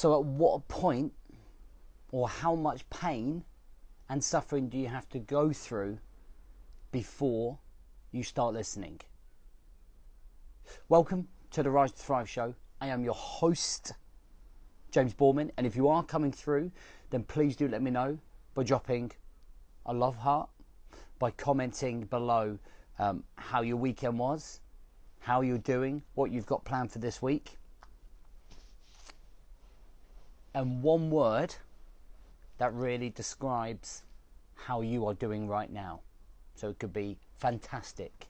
So at what point, or how much pain and suffering do you have to go through before you start listening? Welcome to the Rise to Thrive show. I am your host, James Borman, and if you are coming through, then please do let me know by dropping a love heart, by commenting below how your weekend was, how you're doing, what you've got planned for this week. And one word that really describes how you are doing right now. So it could be fantastic,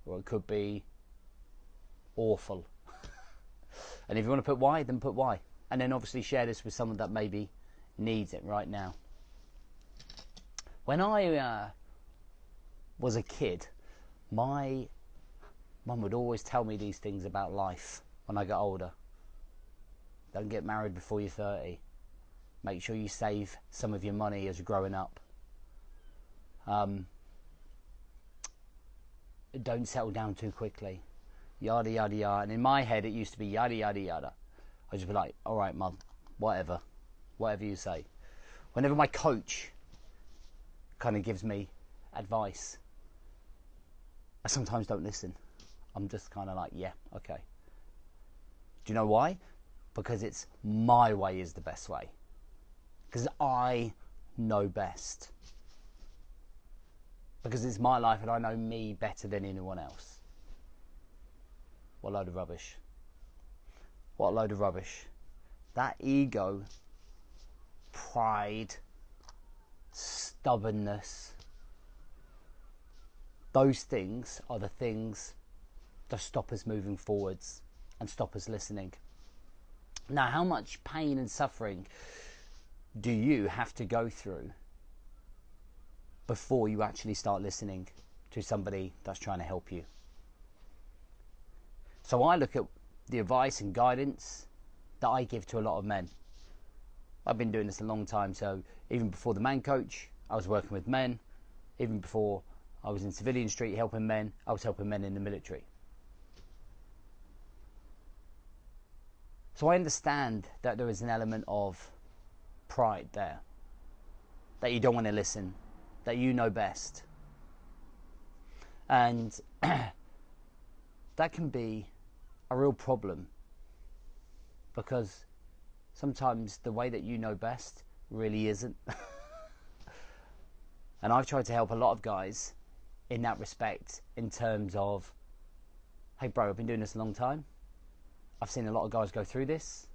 or it could be awful. And if you want to put why, then put why. And then obviously share this with someone that maybe needs it right now. When I was a kid, my mum would always tell me these things about life when I got older. Don't get married before you're 30. Make sure you save some of your money as you're growing up. Don't settle down too quickly. Yada, yada, yada. And in my head, it used to be yada, yada, yada. I'd just be like, all right, mum, whatever. Whatever you say. Whenever my coach kind of gives me advice, I sometimes don't listen. I'm just kind of like, yeah, okay. Do you know why? Because it's my way is the best way. Because I know best. Because it's my life and I know me better than anyone else. What a load of rubbish. What a load of rubbish. That ego, pride, stubbornness, those things are the things that stop us moving forwards and stop us listening. Now, how much pain and suffering do you have to go through before you actually start listening to somebody that's trying to help you? So I look at the advice and guidance that I give to a lot of men. I've been doing this a long time, so even before the man coach, I was working with men. Even before I was in civilian street helping men, I was helping men in the military. So I understand that there is an element of pride there. That you don't want to listen. That you know best. And that can be a real problem. Because sometimes the way that you know best really isn't. And I've tried to help a lot of guys in that respect, in terms of, hey bro, I've been doing this a long time. I've seen a lot of guys go through this.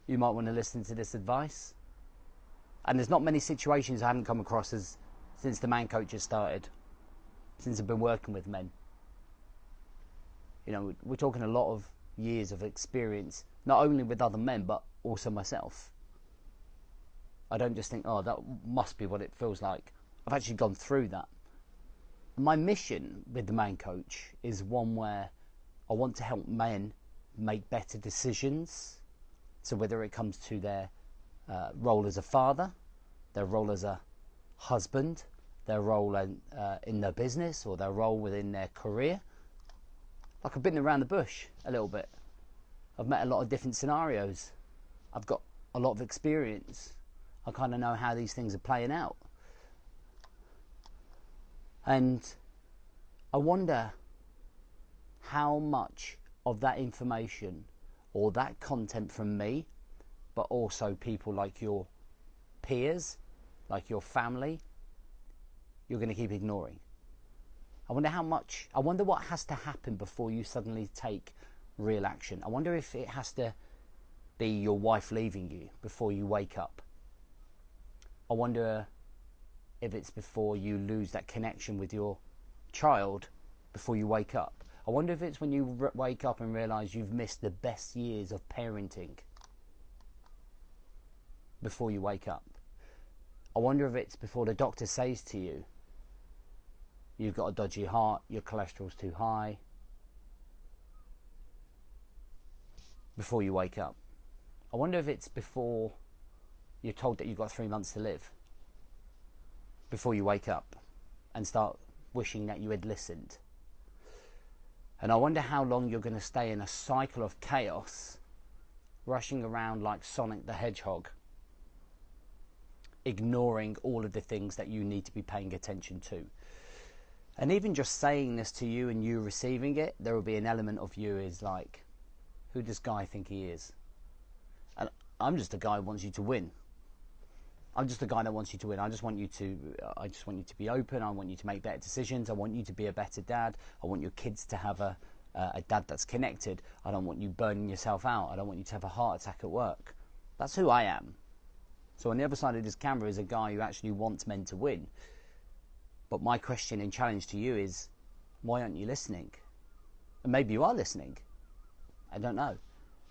You might want to listen to this advice. And there's not many situations I haven't come across since the man coach has started. Since I've been working with men. You know, we're talking a lot of years of experience, not only with other men, but also myself. I don't just think, oh, that must be what it feels like. I've actually gone through that. My mission with the man coach is one where I want to help men make better decisions. So whether it comes to their role as a father, their role as a husband, their role in their business, or their role within their career. Like, I've been around the bush a little bit. I've met a lot of different scenarios. I've got a lot of experience. I kind of know how these things are playing out. And I wonder how much of that information or that content from me, but also people like your peers, like your family, you're going to keep ignoring. I wonder what has to happen before you suddenly take real action. I wonder if it has to be your wife leaving you before you wake up. I wonder if it's before you lose that connection with your child before you wake up. I wonder if it's when you wake up and realise you've missed the best years of parenting before you wake up. I wonder if it's before the doctor says to you, you've got a dodgy heart, your cholesterol's too high, before you wake up. I wonder if it's before you're told that you've got 3 months to live, before you wake up and start wishing that you had listened. And I wonder how long you're going to stay in a cycle of chaos rushing around like Sonic the Hedgehog, ignoring all of the things that you need to be paying attention to. And even just saying this to you and you receiving it, there will be an element of you is like, who does Guy think he is? And I'm just a guy who wants you to win. I'm just a guy that wants you to win. I just want you to be open. I want you to make better decisions. I want you to be a better dad. I want your kids to have a dad that's connected. I don't want you burning yourself out. I don't want you to have a heart attack at work. That's who I am. So on the other side of this camera is a guy who actually wants men to win. But my question and challenge to you is, why aren't you listening? And maybe you are listening. I don't know.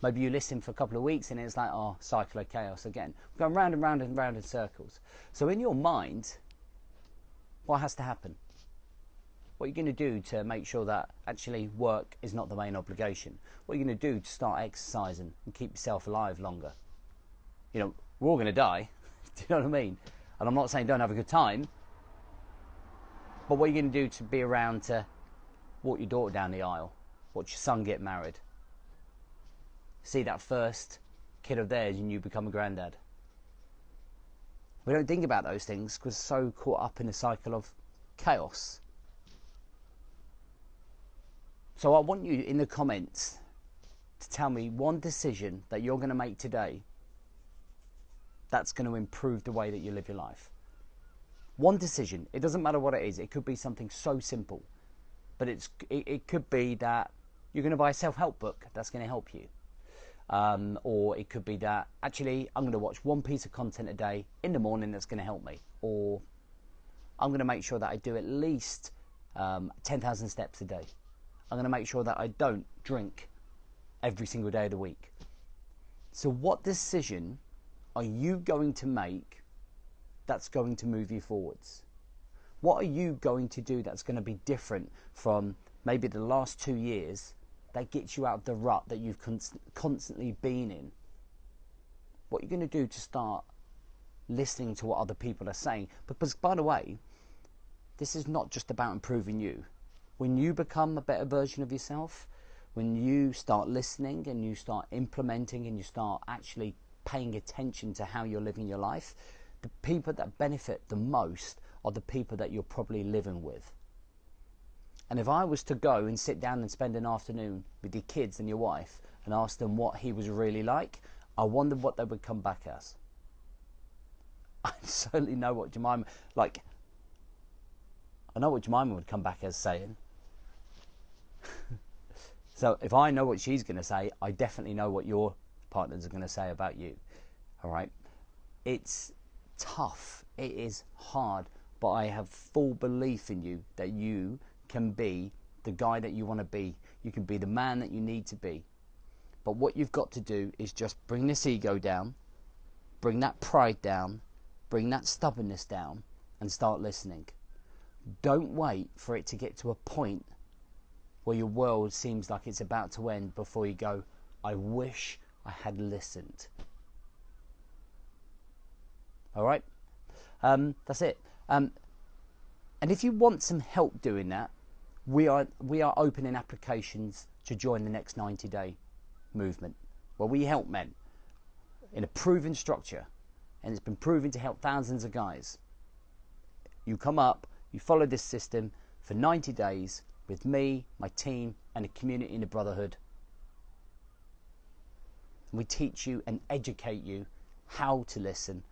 Maybe you listen for a couple of weeks and it's like, oh, cycle of chaos again. We're going round and round and round in circles. So in your mind, what has to happen? What are you going to do to make sure that actually work is not the main obligation? What are you going to do to start exercising and keep yourself alive longer? You know, we're all going to die. Do you know what I mean? And I'm not saying don't have a good time. But what are you going to do to be around to walk your daughter down the aisle? Watch your son get married? See that first kid of theirs and you become a granddad? We don't think about those things because we're so caught up in the cycle of chaos. So I want you in the comments to tell me one decision that you're going to make today that's going to improve the way that you live your life. One decision. It doesn't matter what it is. It could be something so simple. But it could be that you're going to buy a self-help book that's going to help you. Or it could be that, actually, I'm going to watch one piece of content a day in the morning that's going to help me. Or I'm going to make sure that I do at least 10,000 steps a day. I'm going to make sure that I don't drink every single day of the week. So what decision are you going to make that's going to move you forwards? What are you going to do that's going to be different from maybe the last 2 years that gets you out of the rut that you've constantly been in? What are you going to do to start listening to what other people are saying? Because, by the way, this is not just about improving you. When you become a better version of yourself, when you start listening and you start implementing and you start actually paying attention to how you're living your life, the people that benefit the most are the people that you're probably living with. And if I was to go and sit down and spend an afternoon with your kids and your wife and ask them what he was really like, I wonder what they would come back as. I certainly know what Jemima, I know what Jemima would come back as saying. So if I know what she's going to say, I definitely know what your partners are going to say about you. All right? It's tough. It is hard. But I have full belief in you that you can be the guy that you want to be. You can be the man that you need to be. But what you've got to do is just bring this ego down, bring that pride down, bring that stubbornness down, and start listening. Don't wait for it to get to a point where your world seems like it's about to end before you go, I wish I had listened. All right? That's it. And if you want some help doing that, we are opening applications to join the next 90-day movement, where we help men in a proven structure, and it's been proven to help thousands of guys. You come up, you follow this system for 90 days with me, my team, and a community in a brotherhood. We teach you and educate you how to listen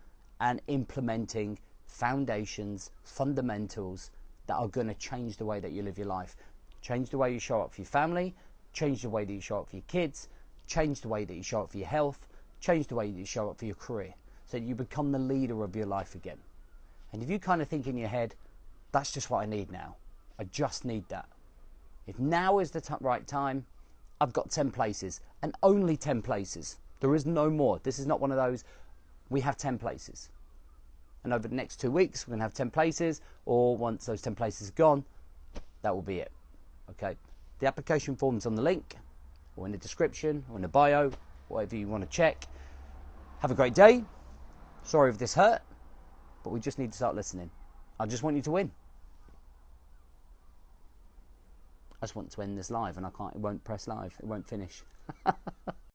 and implementing foundations, fundamentals that are going to change the way that you live your life. Change the way you show up for your family, change the way that you show up for your kids, change the way that you show up for your health, change the way that you show up for your career, so that you become the leader of your life again. And if you kind of think in your head, that's just what I need now, I just need that. If now is the right time, I've got 10 places, and only 10 places. There is no more. This is not one of those, we have 10 places. And over the next 2 weeks, we're going to have 10 places, or once those 10 places are gone, that will be it. Okay? The application form's on the link, or in the description, or in the bio, whatever you want to check. Have a great day. Sorry if this hurt, but we just need to start listening. I just want you to win. I just want to end this live, and I can't, it won't press live, it won't finish.